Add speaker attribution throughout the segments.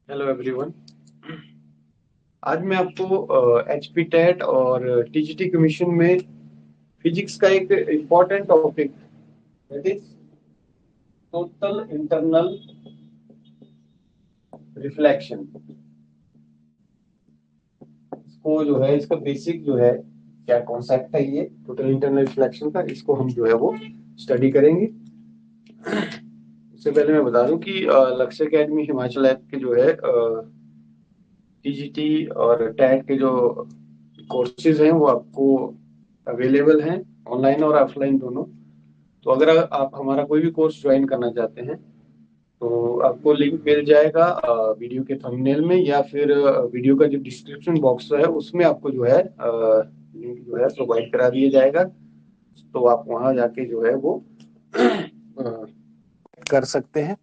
Speaker 1: Hello everyone. आज मैं आपको एचपी टेट और टीजीटी कमीशन में फिजिक्स का एक important topic that is total internal reflection, इसको जो है इसका बेसिक जो है क्या कॉन्सेप्ट है, ये टोटल इंटरनल रिफ्लेक्शन का, इसको हम जो है वो स्टडी करेंगे। उससे पहले मैं बता दूं कि लक्ष्य एकेडमी हिमाचल ऐप के जो है टीजीटी और टेट के जो कोर्सेज हैं वो आपको अवेलेबल हैं, ऑनलाइन और ऑफलाइन दोनों। तो अगर आप हमारा कोई भी कोर्स ज्वाइन करना चाहते हैं तो आपको लिंक मिल जाएगा वीडियो के थंबनेल में, या फिर वीडियो का जो डिस्क्रिप्शन बॉक्स है उसमें आपको जो है लिंक जो है प्रोवाइड करा दिया जाएगा। तो आप वहां जाके जो है वो कर सकते हैं।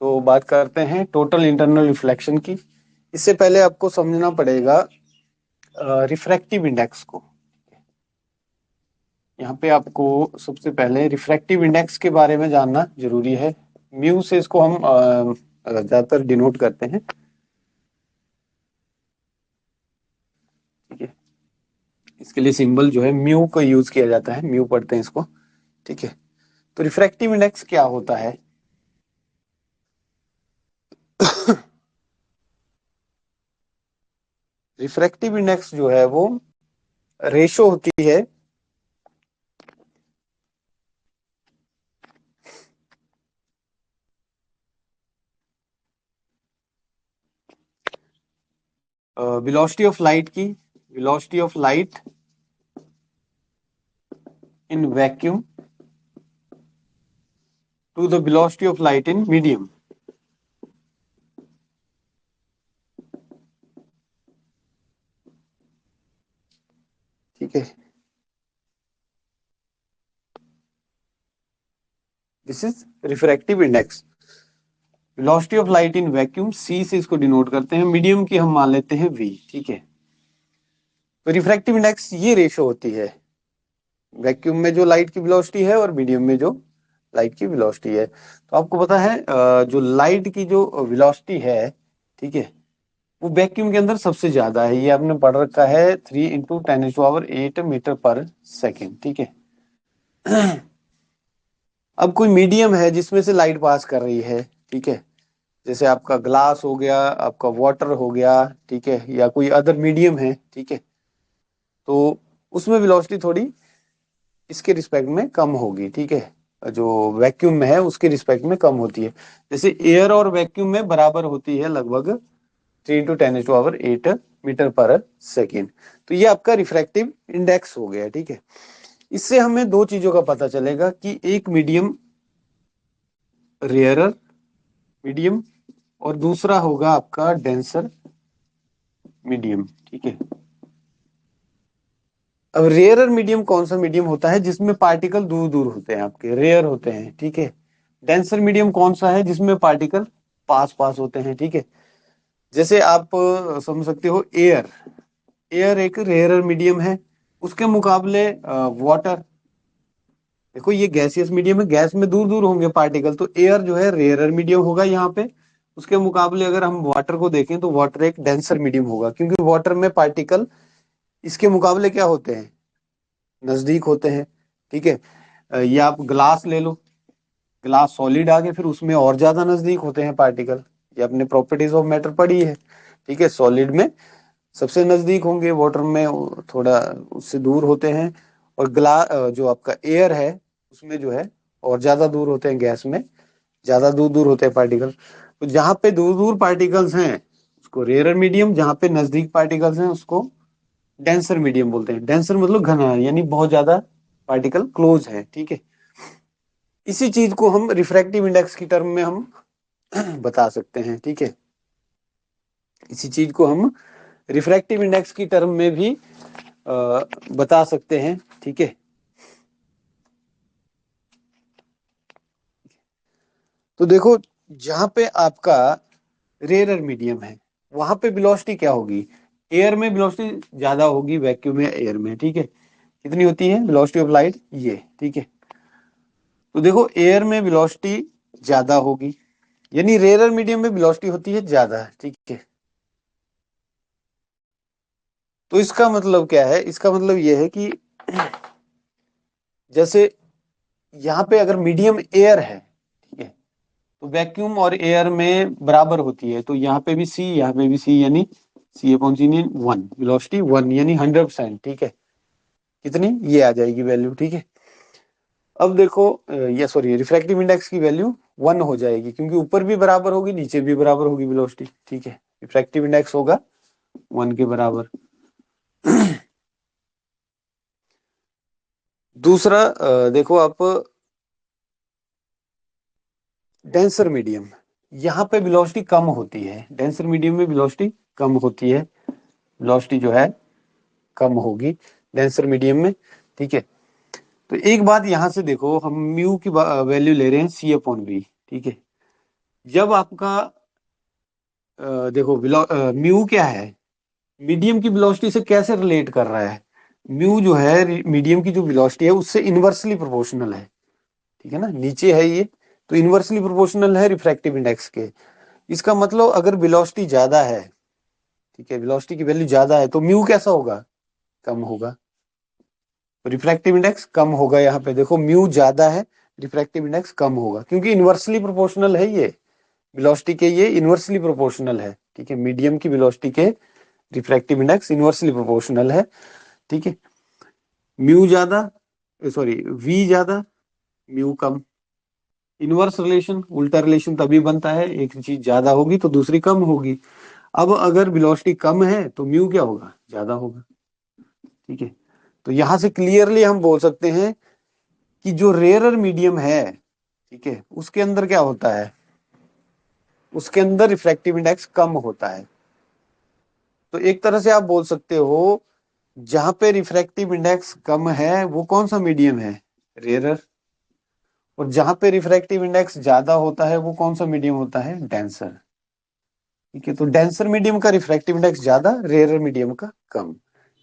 Speaker 1: तो बात करते हैं टोटल इंटरनल रिफ्लेक्शन की। इससे पहले आपको समझना पड़ेगा रिफ्रैक्टिव इंडेक्स को। यहाँ पे आपको सबसे पहले रिफ्रैक्टिव इंडेक्स के बारे में जानना जरूरी है। म्यू से इसको हम ज्यादातर डिनोट करते हैं, ठीक है। इसके लिए सिंबल जो है म्यू का यूज किया जाता है, म्यू पढ़ते हैं इसको, ठीक है। तो रिफ्रैक्टिव इंडेक्स क्या होता है? रिफ्रैक्टिव इंडेक्स जो है वो रेशो होती है वेलोसिटी ऑफ लाइट की, velocity of light in vacuum to the velocity of light in medium, ठीक है। This is refractive index. Velocity of light in vacuum c से इसको डिनोट करते हैं, मीडियम की हम मान लेते हैं वी, ठीक है। तो रिफ्रैक्टिव इंडेक्स ये रेशो होती है वैक्यूम में जो लाइट की वेलोसिटी है और मीडियम में जो लाइट की वेलोसिटी है। तो आपको पता है जो लाइट की जो वेलोसिटी है, ठीक है, वो वैक्यूम के अंदर सबसे ज्यादा है। ये आपने पढ़ रखा है 3 × 10⁸ मीटर पर सेकेंड, ठीक है। अब कोई मीडियम है जिसमें से लाइट पास कर रही है, ठीक है, जैसे आपका ग्लास हो गया, आपका वाटर हो गया, ठीक है, या कोई अदर मीडियम है, ठीक है। तो उसमें वेलोसिटी थोड़ी इसके रिस्पेक्ट में कम होगी, ठीक है, जो वैक्यूम में है उसके रिस्पेक्ट में कम होती है। जैसे एयर और वैक्यूम में बराबर होती है लगभग 3 × 10⁸ मीटर पर सेकेंड। तो ये आपका रिफ्रैक्टिव इंडेक्स हो गया, ठीक है। इससे हमें दो चीजों का पता चलेगा कि एक मीडियम रेयरर मीडियम और दूसरा होगा आपका डेंसर मीडियम, ठीक है। अब रेयरर मीडियम कौन सा मीडियम होता है? जिसमें पार्टिकल दूर दूर होते हैं, आपके रेयर होते हैं, ठीक है। डेंसर मीडियम कौन सा है? जिसमें पार्टिकल पास पास होते हैं, ठीक है। जैसे आप समझ सकते हो एयर, एयर एक रेयरर मीडियम है। उसके मुकाबले वाटर, देखो ये गैसियस मीडियम है, गैस में दूर दूर होंगे पार्टिकल, तो एयर जो है रेयरर मीडियम होगा यहाँ पे। उसके मुकाबले अगर हम वाटर को देखें तो वाटर एक डेंसर मीडियम होगा, क्योंकि वाटर में पार्टिकल इसके मुकाबले क्या होते हैं? नजदीक होते हैं, ठीक है। ये आप ग्लास ले लो, ग्लास सॉलिड आ गए, फिर उसमें और ज्यादा नजदीक होते हैं पार्टिकल। ये अपने प्रॉपर्टीज ऑफ मैटर पढ़ी है, ठीक है। सॉलिड में सबसे नजदीक होंगे, वाटर में थोड़ा उससे दूर होते हैं, और जो आपका एयर है उसमें जो है और ज्यादा दूर होते हैं, गैस में ज्यादा दूर दूर होते हैं पार्टिकल। तो जहां पे दूर दूर पार्टिकल्स हैं उसको रेयरर मीडियम, जहां पे नजदीक पार्टिकल्स हैं उसको डेंसर मीडियम बोलते हैं। डेंसर मतलब घना, यानी बहुत ज्यादा पार्टिकल क्लोज है, ठीक है। इसी चीज को हम रिफ्रैक्टिव इंडेक्स की टर्म में हम बता सकते हैं, ठीक है। इसी चीज को हम रिफ्रैक्टिव इंडेक्स की टर्म में भी बता सकते हैं, ठीक है। तो देखो, जहां पे आपका रेयरर मीडियम है वहां पे वेलोसिटी क्या होगी? एयर में वेलोसिटी ज्यादा होगी वैक्यूम में, एयर में, ठीक है। कितनी होती है वेलोसिटी ऑफ लाइट? ये, ठीक है। तो देखो एयर में वेलोसिटी ज्यादा होगी, यानी रेयरर मीडियम में वेलोसिटी होती है ज्यादा, ठीक है। तो इसका मतलब क्या है, इसका मतलब यह है कि जैसे यहाँ पे अगर मीडियम एयर है, ठीक है, तो वैक्यूम और एयर में बराबर होती है, तो यहाँ पे भी सी, यहाँ पे भी सी, यानी सी अपॉन सी वन, वेलोसिटी वन यानी 100%, ठीक है। कितनी, ये आ जाएगी वैल्यू, ठीक है। अब देखो ये सॉरी रिफ्रैक्टिव इंडेक्स की वैल्यू वन हो जाएगी, क्योंकि ऊपर भी बराबर होगी नीचे भी बराबर होगी वेलोसिटी, ठीक है। रिफ्रैक्टिव इंडेक्स होगा वन के बराबर। दूसरा देखो आप, डेंसर मीडियम, यहाँ पे वेलोसिटी कम होती है, डेंसर मीडियम में वेलोसिटी कम होती है, वेलोसिटी जो है कम होगी डेंसर मीडियम में, ठीक है। तो एक बात यहां से देखो, हम म्यू की वैल्यू ले रहे हैं सी अपॉन वी, ठीक है। जब आपका देखो म्यू क्या है, मीडियम की वेलोसिटी से कैसे रिलेट कर रहा है, म्यू जो है मीडियम की जो वेलोसिटी है उससे इनवर्सली प्रोपोर्शनल है, ठीक है ना, नीचे है ये, तो इनवर्सली प्रोपोर्शनल है रिफ्रैक्टिव इंडेक्स के। इसका मतलब अगर वेलोसिटी ज्यादा है, ठीक है, वेलोसिटी की वैल्यू ज्यादा है, तो म्यू कैसा होगा, कम होगा, रिफ्रैक्टिव इंडेक्स कम होगा। यहाँ पे देखो म्यू ज्यादा है, रिफ्रैक्टिव इंडेक्स कम होगा, क्योंकि इनवर्सली प्रोपोर्शनल है ये वेलोसिटी के, ये इनवर्सली प्रोपोर्शनल है, ठीक है। मीडियम की वेलोसिटी के रिफ्रैक्टिव इंडेक्स इनवर्सली प्रोपोर्शनल है, ठीक है। म्यू ज्यादा, सॉरी वी ज्यादा, म्यू कम, इनवर्स रिलेशन, उल्टा रिलेशन तभी बनता है, एक चीज ज्यादा होगी तो दूसरी कम होगी। अब अगर वेलोसिटी कम है तो म्यू क्या होगा, ज्यादा होगा, ठीक है। तो यहां से क्लियरली हम बोल सकते हैं कि जो रेयरर मीडियम है, ठीक है, उसके अंदर क्या होता है, उसके अंदर रिफ्रैक्टिव इंडेक्स कम होता है। तो एक तरह से आप बोल सकते हो, जहां पे रिफ्रैक्टिव इंडेक्स कम है वो कौन सा मीडियम है, रेयरर। और जहां पे रिफ्रैक्टिव इंडेक्स ज्यादा होता है वो कौन सा मीडियम होता है, डेंसर, ठीक है। तो डेंसर मीडियम का रिफ्रैक्टिव इंडेक्स ज्यादा, रेयरर मीडियम का कम,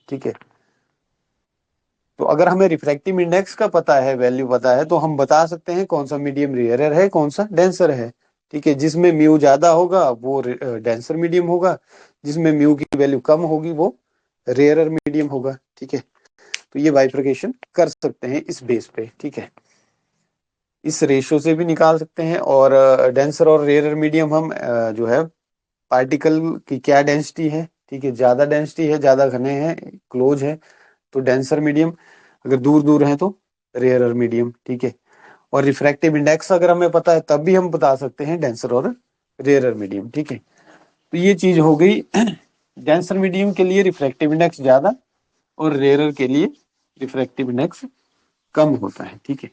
Speaker 1: ठीक है। तो अगर हमें रिफ्रैक्टिव इंडेक्स का पता है, वैल्यू पता है, तो हम बता सकते हैं कौन सा मीडियम रेयरर है, कौन सा डेंसर है, ठीक है। जिसमें म्यू ज्यादा होगा वो डेंसर मीडियम होगा, जिसमें म्यू की वैल्यू कम होगी वो रेयरर मीडियम होगा, ठीक है। तो ये बाइफरकेशन कर सकते हैं इस बेस पे, ठीक है। इस रेशियो से भी निकाल सकते हैं। और डेंसर और रेयरर मीडियम हम जो है पार्टिकल की क्या डेंसिटी है, ठीक है, ज्यादा डेंसिटी है, ज्यादा घने हैं, क्लोज है, तो डेंसर मीडियम, अगर दूर दूर है तो रेयरर मीडियम, ठीक है। और रिफ्रैक्टिव इंडेक्स अगर हमें पता है तब भी हम बता सकते हैं डेंसर और रेयरर मीडियम, ठीक है। तो ये चीज हो गई, डेंसर मीडियम के लिए रिफ्रैक्टिव इंडेक्स ज्यादा और रेयरर के लिए रिफ्रैक्टिव इंडेक्स कम होता है, ठीक है।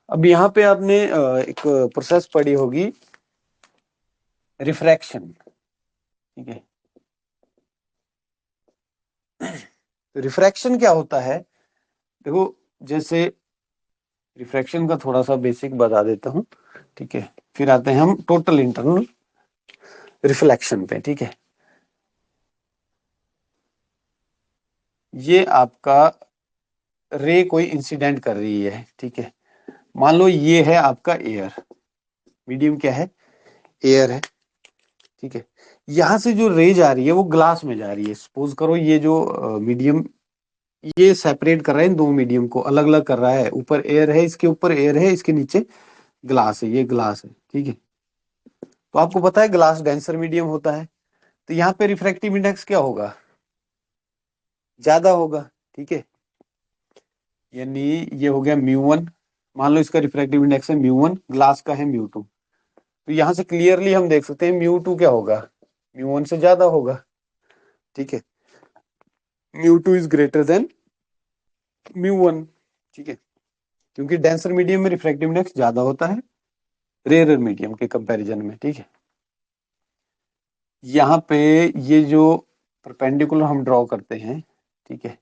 Speaker 1: अब यहाँ पे आपने एक प्रोसेस पढ़ी होगी, रिफ्रैक्शन, ठीक है। रिफ्रैक्शन क्या होता है, देखो जैसे रिफ्रैक्शन का थोड़ा सा बेसिक बता देता हूँ, ठीक है, फिर आते हैं हम टोटल इंटरनल रिफ्लेक्शन पे, ठीक है। ये आपका रे कोई इंसिडेंट कर रही है, ठीक है। मान लो ये है आपका एयर, मीडियम क्या है, एयर है, ठीक है। यहां से जो रे जा रही है वो ग्लास में जा रही है, सपोज करो ये जो मीडियम, ये सेपरेट कर रहा है इन दो मीडियम को, अलग अलग कर रहा है, ऊपर एयर है, इसके ऊपर एयर है, इसके नीचे ग्लास है, ये ग्लास है, ठीक है। तो आपको पता है ग्लास डेंसर मीडियम होता है, तो यहाँ पे रिफ्रैक्टिव इंडेक्स क्या होगा, ज्यादा होगा, ठीक है। यानी ये हो गया म्यू वन, मान लो इसका रिफ्रैक्टिव इंडेक्स है म्यू वन, ग्लास का है म्यू टू, तो यहाँ से क्लियरली हम देख सकते हैं म्यू टू क्या होगा, म्यू वन से ज्यादा होगा, ठीक है। Mu two is greater than mu one, ठीक है, क्योंकि डेंसर मीडियम में रिफ्रैक्टिव इंडेक्स ज्यादा होता है रेयर मीडियम के कंपैरिजन में, ठीक है। यहाँ पे ये जो परपेंडिकुलर हम ड्रॉ करते हैं, ठीक है,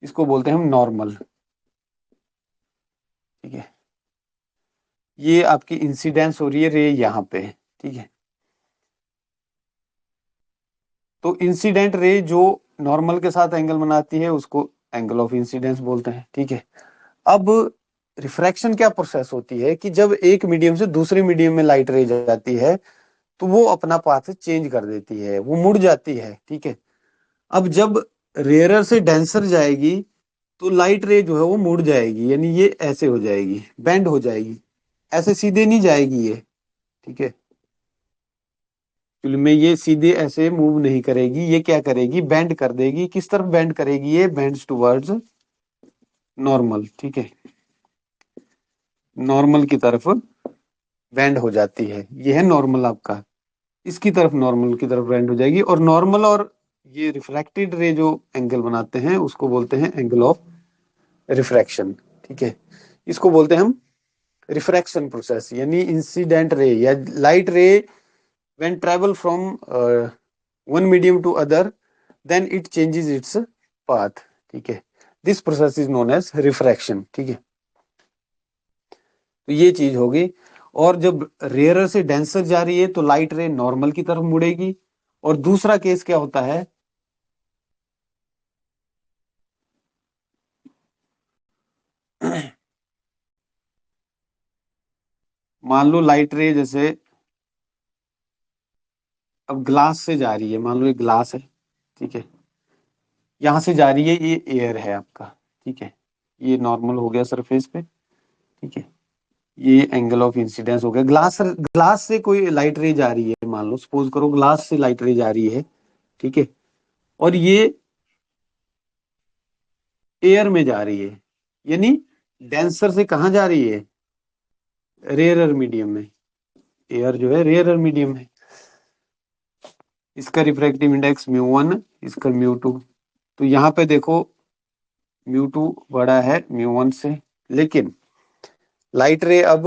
Speaker 1: इसको बोलते हैं हम नॉर्मल, ठीक है। ये आपकी इंसिडेंस हो रही है रे यहाँ पे, ठीक है। तो इंसिडेंट रे जो नॉर्मल के साथ एंगल बनाती है उसको एंगल ऑफ इंसिडेंस बोलते हैं, ठीक है। अब रिफ्रैक्शन क्या प्रोसेस होती है कि जब एक मीडियम से दूसरे मीडियम में लाइट रे जाती है तो वो अपना पाथ चेंज कर देती है, वो मुड़ जाती है, ठीक है। अब जब रेयरर से डेंसर जाएगी तो लाइट रे जो है वो मुड़ जाएगी, यानी ये ऐसे हो जाएगी, बेंड हो जाएगी, ऐसे सीधे नहीं जाएगी ये, ठीक है। एक्चुअली में ये सीधे ऐसे मूव नहीं करेगी, ये क्या करेगी, बेंड कर देगी। किस तरफ बेंड करेगी, ये बेंड्स टुवर्ड्स नॉर्मल, ठीक है, नॉर्मल की तरफ बेंड हो जाती है। ये है नॉर्मल आपका, इसकी तरफ नॉर्मल की तरफ बेंड हो जाएगी। और नॉर्मल और ये रिफ्रैक्टेड रे जो एंगल बनाते हैं उसको बोलते हैं एंगल ऑफ रिफ्रैक्शन, ठीक है। इसको बोलते हैं हम रिफ्रैक्शन प्रोसेस, यानी इंसिडेंट रे या light ray when travel from one medium to other then it changes its path, ठीक है। This process is known as refraction, ठीक है। तो ये चीज होगी। और जब रेयरर से डेंसर जा रही है तो लाइट रे नॉर्मल की तरफ मुड़ेगी। और दूसरा केस क्या होता है, मान लो लाइट रे जैसे अब ग्लास से जा रही है, मान लो ये ग्लास है, ठीक है, यहां से जा रही है, ये एयर है आपका, ठीक है, ये नॉर्मल हो गया सरफेस पे, ठीक है। ये एंगल ऑफ इंसिडेंस हो गया। ग्लास ग्लास से कोई लाइट रे जा रही है, मान लो सपोज करो ग्लास से लाइट रे जा रही है, ठीक है, और ये एयर में जा रही है, यानी डेंसर से कहाँ जा रही है, रेयरर मीडियम में। एयर जो है रेयरर मीडियम है, इसका रिफ्रैक्टिव इंडेक्स म्यू 1, इसका म्यू 2। तो यहाँ पे देखो म्यू 2 बड़ा है म्यू 1 से, लेकिन लाइट रे अब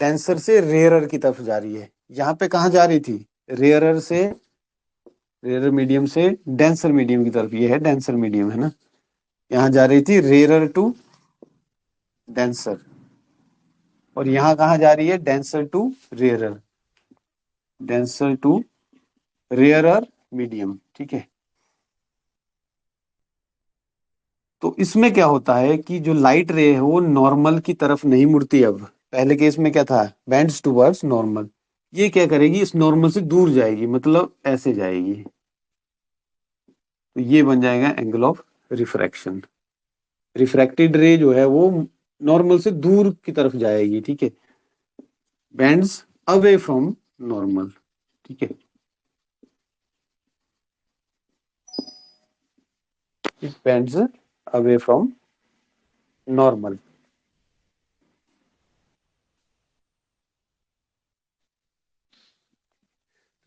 Speaker 1: डेंसर से रेयरर की तरफ जा रही है। यहाँ पे कहाँ जा रही थी, रेयरर से, रेयरर मीडियम से डेंसर मीडियम की तरफ, ये है डेंसर मीडियम, है ना। यहाँ जा रही थी रेयरर टू डेंसर, और यहाँ कहाँ जा रही है, denser to rarer, denser to rarer medium, ठीक है। तो इसमें क्या होता है कि जो लाइट रे है वो नॉर्मल की तरफ नहीं मुड़ती। अब पहले केस में क्या था, बेंड्स टुवर्ड्स नॉर्मल, ये क्या करेगी, इस नॉर्मल से दूर जाएगी, मतलब ऐसे जाएगी। तो ये बन जाएगा एंगल ऑफ रिफ्रैक्शन। रिफ्रैक्टेड रे जो है वो नॉर्मल से दूर की तरफ जाएगी, ठीक है, बेंड्स अवे फ्रॉम नॉर्मल, ठीक है, it bends away from normal.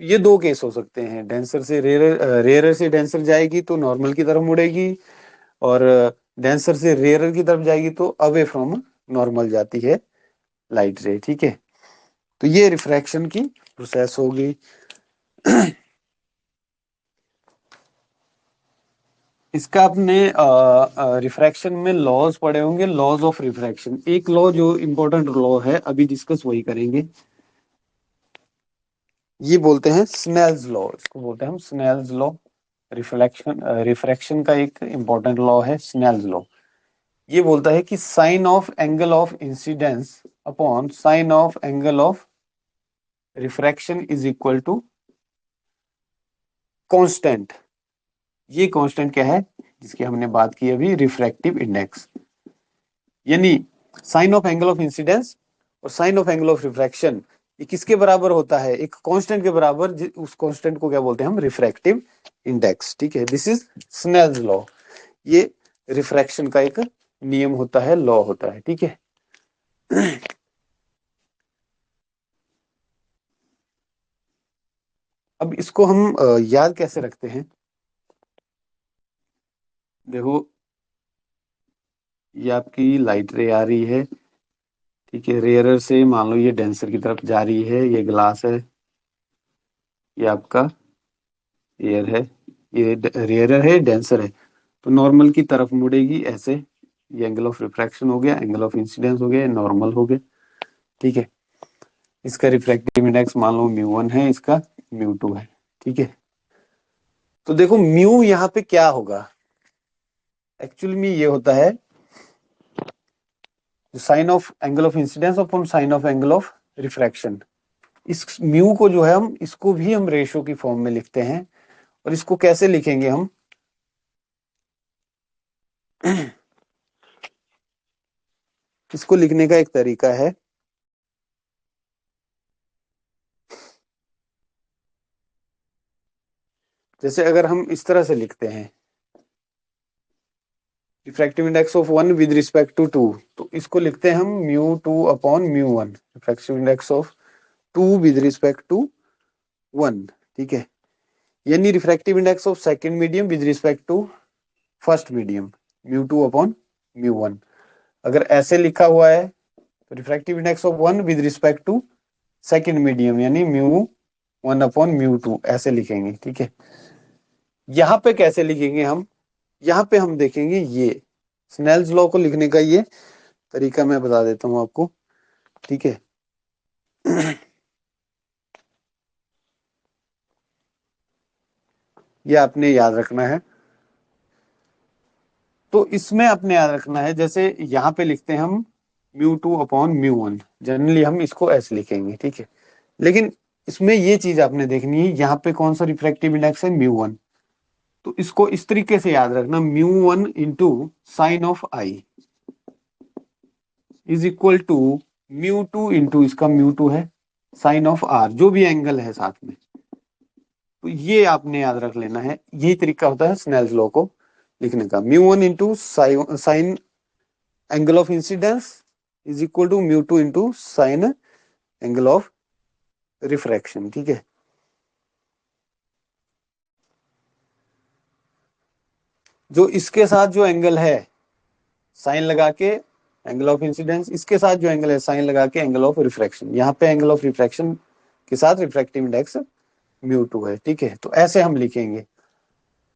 Speaker 1: ये दो केस हो सकते हैं, डेंसर से रेयरर, रेयरर से डेंसर जाएगी तो नॉर्मल की तरफ मुड़ेगी, और डेंसर से रेयरर की तरफ जाएगी तो अवे फ्रॉम नॉर्मल जाती है लाइट रे, ठीक है। तो ये रिफ्रैक्शन की प्रोसेस होगी। इसका आपने रिफ्रैक्शन में लॉज पढ़े होंगे, लॉज ऑफ रिफ्रैक्शन। एक लॉ जो इंपॉर्टेंट लॉ है अभी डिस्कस वही करेंगे, ये बोलते हैं स्नेल्स लॉ, इसको बोलते हैं हम स्नेल्स लॉ। रिफ्लेक्शन रिफ्रैक्शन का एक इंपॉर्टेंट लॉ है स्नेल्स लॉ। ये बोलता है कि sine of angle of incidence upon sine of angle of refraction is equal to constant. ये कांस्टेंट क्या है, जिसकी हमने बात की अभी, रिफ्रैक्टिव इंडेक्स। यानी sine of angle of incidence और sine of angle of refraction ये किसके बराबर होता है, एक कांस्टेंट के बराबर। उस कांस्टेंट को क्या बोलते हैं हम, रिफ्रैक्टिव इंडेक्स, ठीक है। This is Snell's law. ये रिफ्रैक्शन का एक नियम होता है, लॉ होता है, ठीक है। अब इसको हम याद कैसे रखते हैं, देखो ये आपकी लाइट रे आ रही है, ठीक है, रेयरर से मान लो ये डेंसर की तरफ जा रही है, ये ग्लास है, ये आपका एयर है, ये रेयरर है, डेंसर है, तो नॉर्मल की तरफ मुड़ेगी ऐसे। ये एंगल ऑफ रिफ्रैक्शन हो गया, एंगल ऑफ इंसिडेंस हो गया, नॉर्मल हो गया, ठीक है। इसका रिफ्रैक्टिव इंडेक्स मान लो म्यू 1 है, इसका म्यू 2 है, ठीक है। तो देखो म्यू यहाँ पे क्या होगा, एक्चुअली में ये होता है sine of angle of incidence upon sine of angle of refraction, इस म्यू को जो है हम इसको भी हम रेशो की फॉर्म में लिखते हैं। और इसको कैसे लिखेंगे हम इसको लिखने का एक तरीका है, जैसे अगर हम इस तरह से लिखते हैं refractive index of one with respect to two, तो इसको लिखते हैं हम mu two upon mu one, refractive index of two with respect to one, ठीक है। यानी refractive index of second medium with respect to first medium, mu two upon mu one. अगर ऐसे लिखा हुआ है तो refractive index of one with respect to second medium यानी mu one upon mu two, ऐसे लिखेंगे, ठीक है। यहाँ पे कैसे लिखेंगे हम, यहाँ पे हम देखेंगे ये स्नेल्स लॉ को लिखने का ये तरीका मैं बता देता हूँ आपको, ठीक है। ये आपने याद रखना है। तो इसमें आपने याद रखना है, जैसे यहाँ पे लिखते हैं हम mu two upon mu one, generally हम इसको ऐसे लिखेंगे, ठीक है। लेकिन इसमें ये चीज आपने देखनी है, यहाँ पे कौन सा रिफ्रैक्टिव इंडेक्स है, म्यू वन। तो इसको इस तरीके से याद रखना, mu one into sine of I is equal to mu two into इसका म्यू टू है साइन ऑफ आर, जो भी एंगल है साथ में। तो ये आपने याद रख लेना है, यही तरीका होता है स्नेल्स लॉ को लिखने का, mu one into sine angle of incidence is equal to mu two into sine angle of refraction, ठीक है। जो इसके साथ जो एंगल है साइन लगा के एंगल ऑफ इंसिडेंस, इसके साथ जो एंगल है साइन लगा के एंगल ऑफ रिफ्रैक्शन, यहाँ पे एंगल ऑफ रिफ्रैक्शन के साथ रिफ्रैक्टिव इंडेक्स म्यू टू है, ठीक है। तो ऐसे हम लिखेंगे।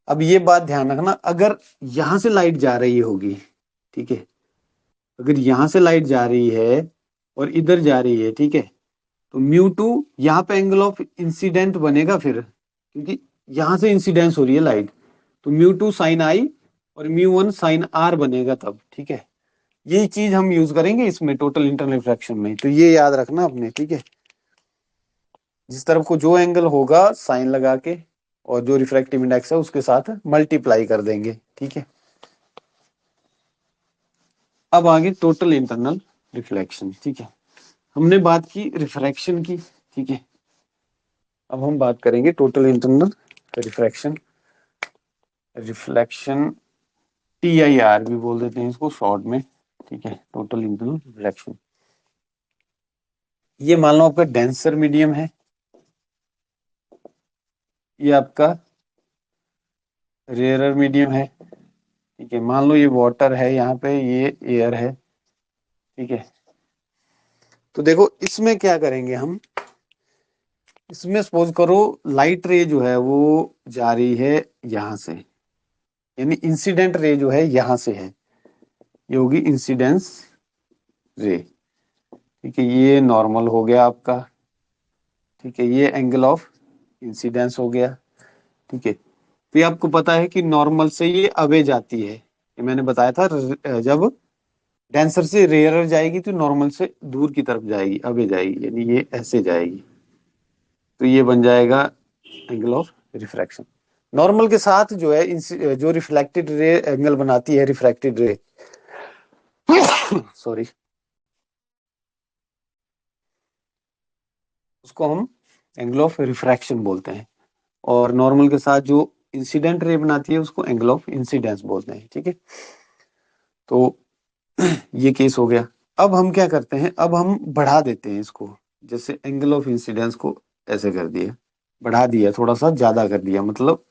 Speaker 1: अब ये बात ध्यान रखना, अगर यहां से लाइट जा रही होगी, ठीक है, अगर यहां से लाइट जा रही है और इधर जा रही है, ठीक है, तो म्यू टू यहाँ पे एंगल ऑफ इंसिडेंट बनेगा फिर, क्योंकि यहां से इंसिडेंस हो रही है लाइट, तो म्यू टू साइन आई और म्यू वन साइन आर बनेगा तब, ठीक है। यही चीज हम यूज करेंगे इसमें टोटल इंटरनल रिफ्रैक्शन में, तो ये याद रखना अपने, ठीक है। जिस तरफ को जो एंगल होगा साइन लगा के और जो रिफ्रैक्टिव इंडेक्स है उसके साथ मल्टीप्लाई कर देंगे, ठीक है। अब आगे टोटल इंटरनल रिफ्लेक्शन, ठीक है। हमने बात की रिफ्रैक्शन की, ठीक है। अब हम बात करेंगे total internal refraction, reflection TIR भी बोल देते हैं इसको शॉर्ट में, ठीक है, टोटल इंटरनल रिफ्लेक्शन। ये मान लो आपका डेंसर मीडियम है, ये आपका रेयरर मीडियम है, ठीक है। मान लो ये वाटर है, यहाँ पे ये एयर है, ठीक है। तो देखो इसमें क्या करेंगे हम, इसमें सपोज करो लाइट रे जो है वो जा रही है यहां से, यानी इंसिडेंट रे जो है यहां से है, ये होगी इंसिडेंस रे, ठीक है। ये नॉर्मल हो गया आपका, ठीक है, ये एंगल ऑफ इंसिडेंस हो गया, ठीक है। तो ये आपको पता है कि नॉर्मल से ये अवे जाती है, ये मैंने बताया था, जब डेंसर से रेयरर जाएगी तो नॉर्मल से दूर की तरफ जाएगी, अवे जाएगी, यानी ये ऐसे जाएगी, तो ये बन जाएगा एंगल ऑफ रिफ्रैक्शन। नॉर्मल के साथ जो है जो रिफ्लेक्टेड रे एंगल बनाती है रिफ्रैक्टेड रे सॉरी, उसको हम एंगल ऑफ रिफ्रैक्शन बोलते हैं। और नॉर्मल के साथ जो इंसिडेंट रे बनाती है उसको एंगल ऑफ इंसिडेंस बोलते हैं, ठीक है। तो ये केस हो गया। अब हम क्या करते हैं, अब हम बढ़ा देते हैं इसको, जैसे एंगल ऑफ इंसिडेंस को ऐसे कर दिया, बढ़ा दिया, थोड़ा सा ज्यादा कर दिया, मतलब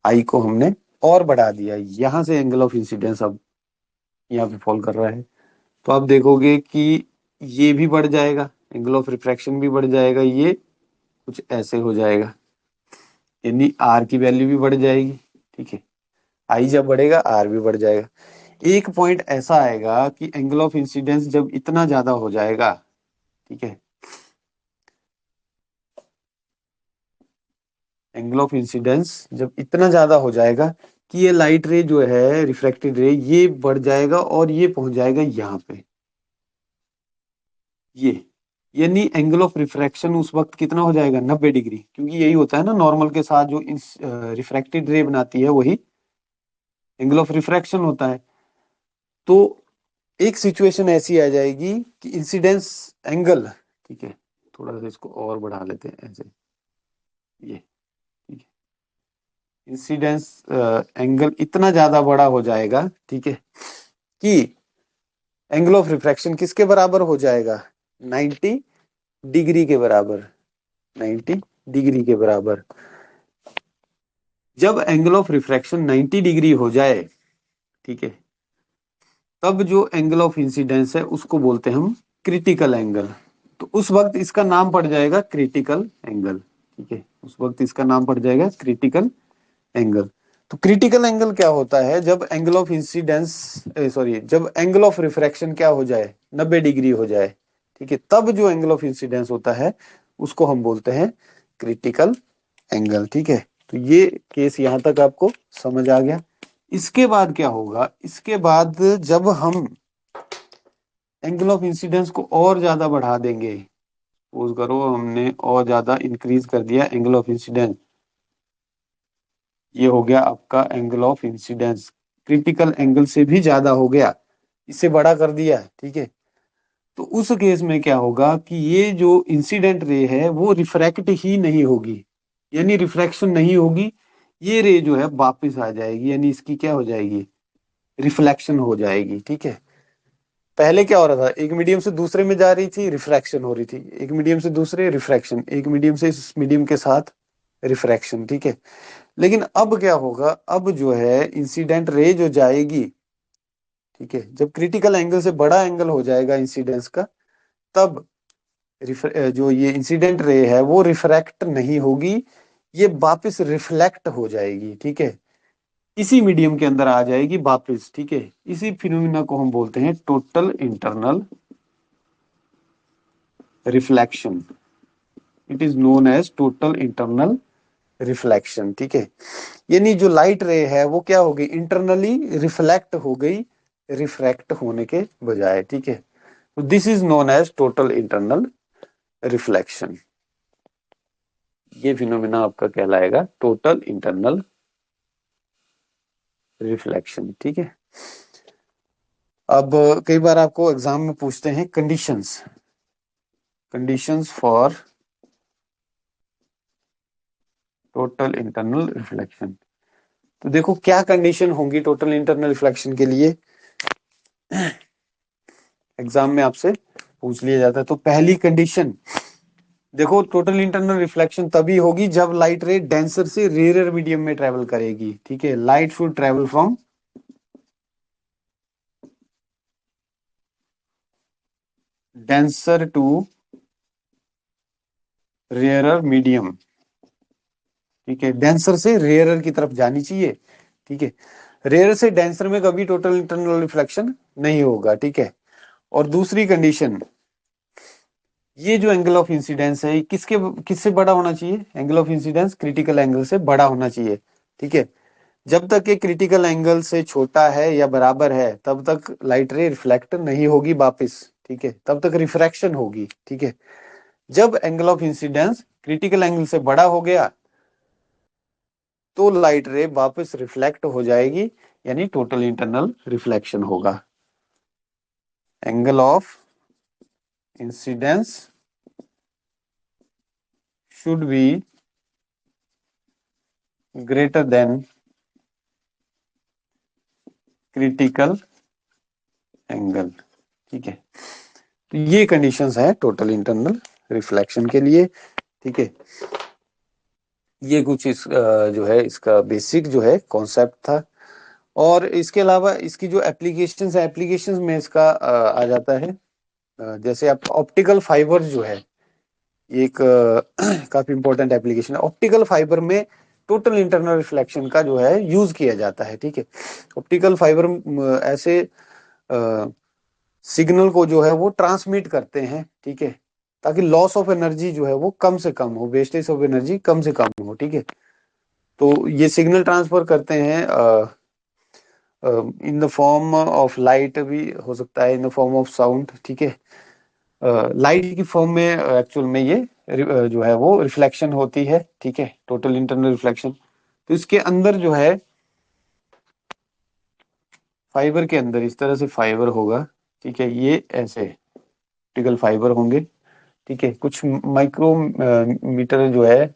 Speaker 1: आई को हमने और बढ़ा दिया, यहां से एंगल ऑफ इंसिडेंस अब यहाँ पे फॉल कर रहा है, तो आप देखोगे कि ये भी बढ़ जाएगा, एंगल ऑफ रिफ्रैक्शन भी बढ़ जाएगा, ये कुछ ऐसे हो जाएगा, यानी आर की वैल्यू भी बढ़ जाएगी, ठीक है। आई जब बढ़ेगा आर भी बढ़ जाएगा। एक पॉइंट ऐसा आएगा कि एंगल ऑफ इंसिडेंस जब इतना ज्यादा हो जाएगा, ठीक है, एंगल ऑफ इंसिडेंस जब इतना ज्यादा हो जाएगा कि ये लाइट रे जो है रिफ्रैक्टेड रे ये बढ़ जाएगा और ये पहुंच जाएगा यहाँ पे, ये, यानी एंगल ऑफ रिफ्रैक्शन उस वक्त कितना हो जाएगा, 90 डिग्री, क्योंकि यही होता है ना नॉर्मल के साथ जो रिफ्रैक्टेड रे बनाती है वही एंगल ऑफ रिफ्रैक्शन होता है। तो एक सिचुएशन ऐसी आ जाएगी कि इंसिडेंस एंगल, ठीक है, थोड़ा सा इसको और बढ़ा लेते हैं ऐसे, ये ठीक है, इंसिडेंस एंगल इतना ज्यादा बड़ा हो जाएगा, ठीक है, कि एंगल ऑफ रिफ्रैक्शन किसके बराबर हो जाएगा, 90 डिग्री के बराबर, 90 डिग्री के बराबर। जब एंगल ऑफ रिफ्रैक्शन 90 डिग्री हो जाए, ठीक है, तब जो एंगल ऑफ इंसिडेंस है उसको बोलते हैं हम क्रिटिकल एंगल। तो उस वक्त इसका नाम पड़ जाएगा क्रिटिकल एंगल, ठीक है, उस वक्त इसका नाम पड़ जाएगा क्रिटिकल एंगल। तो क्रिटिकल एंगल क्या होता है, जब एंगल ऑफ इंसिडेंस, सॉरी, जब एंगल ऑफ रिफ्रैक्शन क्या हो जाए, 90 डिग्री हो जाए, ठीक है, तब जो एंगल ऑफ इंसिडेंस होता है उसको हम बोलते हैं क्रिटिकल एंगल, ठीक है। तो ये केस यहां तक आपको समझ आ गया। इसके बाद क्या होगा, इसके बाद जब हम एंगल ऑफ इंसिडेंस को और ज्यादा बढ़ा देंगे, सपोज करो हमने और ज्यादा इंक्रीज कर दिया एंगल ऑफ इंसिडेंस, ये हो गया आपका angle of incidence, critical angle से भी ज्यादा हो गया, इसे बड़ा कर दिया, ठीक है। तो उस केस में क्या होगा कि ये जो इंसिडेंट रे है वो रिफ्रैक्ट ही नहीं होगी, यानी रिफ्रैक्शन नहीं होगी, ये रे जो है वापस आ जाएगी, यानी इसकी क्या हो जाएगी, रिफ्लेक्शन हो जाएगी, ठीक है। पहले क्या हो रहा था, एक मीडियम से दूसरे में जा रही थी, रिफ्रैक्शन हो रही थी, एक मीडियम से दूसरे रिफ्रैक्शन, एक मीडियम से इस मीडियम के साथ रिफ्रैक्शन, ठीक है। लेकिन अब क्या होगा, अब जो है इंसिडेंट रे जो जाएगी, ठीक है, जब क्रिटिकल एंगल से बड़ा एंगल हो जाएगा इंसिडेंस का, तब जो ये इंसिडेंट रे है वो रिफ्रैक्ट नहीं होगी, ये वापस रिफ्लेक्ट हो जाएगी, ठीक है, इसी मीडियम के अंदर आ जाएगी वापस, ठीक है। इसी फिनोमिना को हम बोलते हैं total internal reflection, it is known as total internal reflection, ठीक है। यानी जो लाइट रे है वो क्या हो गई, इंटरनली रिफ्लेक्ट हो गई, रिफ्रैक्ट होने के बजाय, ठीक है। तो this is known as total internal reflection, ये फिनोमिना आपका कहलाएगा टोटल इंटरनल रिफ्लेक्शन, ठीक है। अब कई बार आपको एग्जाम में पूछते हैं conditions, conditions for total internal reflection. तो देखो क्या कंडीशन होंगी टोटल इंटरनल रिफ्लेक्शन के लिए, एग्जाम में आपसे पूछ लिया जाता है। तो पहली कंडीशन देखो, टोटल इंटरनल रिफ्लेक्शन तभी होगी जब लाइट रे डेंसर से रेयर मीडियम में ट्रेवल करेगी, ठीक है। Light should travel from denser to rarer medium, ठीक है, डेंसर से रेयरर की तरफ जानी चाहिए, ठीक है। रेयर से डेंसर में कभी टोटल इंटरनल रिफ्लेक्शन नहीं होगा, ठीक है। और दूसरी कंडीशन, ये जो एंगल ऑफ इंसिडेंस है किसके किससे बड़ा होना चाहिए, angle of incidence critical angle से बड़ा होना चाहिए, ठीक है। जब तक ये क्रिटिकल एंगल से छोटा है या बराबर है तब तक लाइट रे रिफ्लेक्ट नहीं होगी वापस, ठीक है, तब तक रिफ्रैक्शन होगी, ठीक है। जब angle of incidence critical angle से बड़ा हो गया तो लाइट रे वापस रिफ्लेक्ट हो जाएगी, यानी टोटल इंटरनल रिफ्लेक्शन होगा। Angle of incidence should be greater than critical angle, ठीक है। तो ये कंडीशंस है टोटल इंटरनल रिफ्लेक्शन के लिए, ठीक है। ये कुछ इस जो है इसका बेसिक जो है कॉन्सेप्ट था। और इसके अलावा इसकी जो एप्लीकेशंस है, एप्लीकेशंस में इसका आ जाता है, जैसे आप ऑप्टिकल फाइबर जो है, ये एक काफी इंपॉर्टेंट एप्लीकेशन है। ऑप्टिकल फाइबर में टोटल इंटरनल रिफ्लेक्शन का जो है यूज किया जाता है, ठीक है। ऑप्टिकल फाइबर ऐसे सिग्नल को जो है वो ट्रांसमिट करते हैं, ठीक है, ताकि लॉस ऑफ एनर्जी जो है वो कम से कम हो, वेस्टेज ऑफ एनर्जी कम से कम हो, ठीक है। तो ये सिग्नल ट्रांसफर करते हैं in the form of light भी हो सकता है, in the form of sound, ठीक है। लाइट की फॉर्म में एक्चुअल में ये जो है वो रिफ्लेक्शन होती है, ठीक है, टोटल इंटरनल रिफ्लेक्शन। तो इसके अंदर जो है फाइबर के अंदर इस तरह से फाइबर होगा, ठीक है, ये ऐसे ऑप्टिकल फाइबर होंगे, ठीक है, कुछ माइक्रो मीटर जो है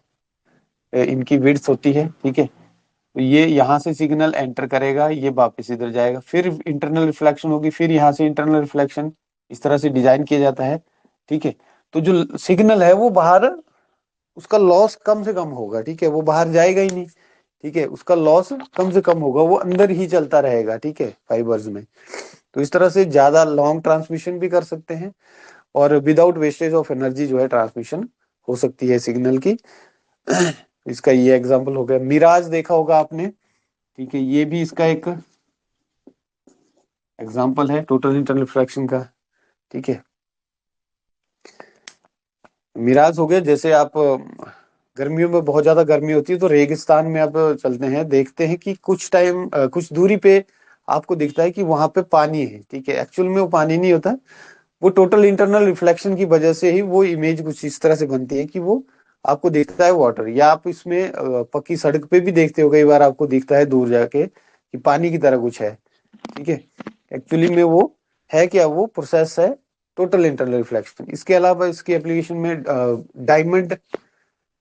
Speaker 1: इनकी विड्थ होती है, ठीक है। तो ये यहाँ से सिग्नल एंटर करेगा, ये वापस इधर जाएगा, फिर इंटरनल रिफ्लेक्शन होगी, फिर यहाँ से इंटरनल रिफ्लेक्शन, इस तरह से डिजाइन किया जाता है, ठीक है। तो जो सिग्नल है वो बाहर, उसका लॉस कम से कम होगा, ठीक है, वो बाहर जाएगा ही नहीं, ठीक है, उसका लॉस कम से कम होगा, वो अंदर ही चलता रहेगा, ठीक है, फाइबर्स में। तो इस तरह से ज्यादा लॉन्ग ट्रांसमिशन भी कर सकते हैं और विदाउट वेस्टेज ऑफ एनर्जी जो है ट्रांसमिशन हो सकती है सिग्नल की। इसका ये एग्जांपल हो गया। मिराज देखा होगा आपने, ठीक है, ये भी इसका एक एग्जांपल है टोटल इंटरनल रिफ्रैक्शन का, ठीक है। मिराज हो गया, जैसे आप गर्मियों में बहुत ज्यादा गर्मी होती है तो रेगिस्तान में आप चलते हैं, देखते हैं कि कुछ टाइम कुछ दूरी पे आपको दिखता है कि वहां पे पानी है, ठीक है, एक्चुअल में वो पानी नहीं होता, वो टोटल इंटरनल रिफ्लेक्शन की वजह से ही वो इमेज कुछ इस तरह से बनती है कि वो आपको दिखता है वाटर। या आप इसमें पक्की सड़क पे भी देखते हो, कई बार आपको दिखता है दूर जाके कि पानी की तरह कुछ है, ठीक है, एक्चुअली में वो है क्या, वो प्रोसेस है टोटल इंटरनल रिफ्लेक्शन। इसके अलावा इसकी एप्लीकेशन में डायमंड,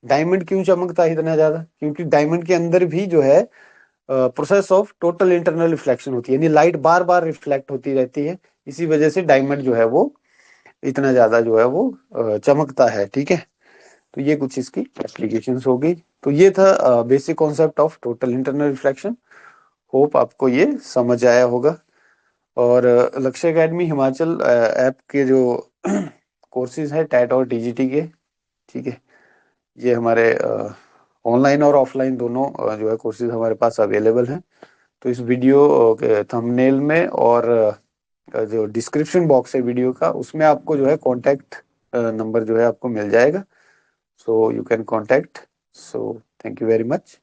Speaker 1: डायमंड क्यों चमकता है इतना ज्यादा, क्योंकि डायमंड के अंदर भी जो है process of total internal reflection होती है, यानी लाइट बार बार रिफ्लेक्ट होती रहती है, इसी वजह से डायमंड जो है वो इतना ज्यादा जो है वो चमकता है, ठीक है। तो ये कुछ इसकी एप्लीकेशंस हो गई। तो ये था basic concept of total internal reflection. Hope आपको ये समझ आया होगा। और लक्ष्य एकेडमी हिमाचल ऐप के जो कोर्सेज है टैट और टीजीटी के, ठीक है, ये हमारे ऑनलाइन और ऑफलाइन दोनों जो है कोर्सेज हमारे पास अवेलेबल हैं। तो इस वीडियो के थंबनेल में और जो डिस्क्रिप्शन बॉक्स है वीडियो का, उसमें आपको जो है कॉन्टैक्ट नंबर जो है आपको मिल जाएगा, so you can contact. So thank you very much.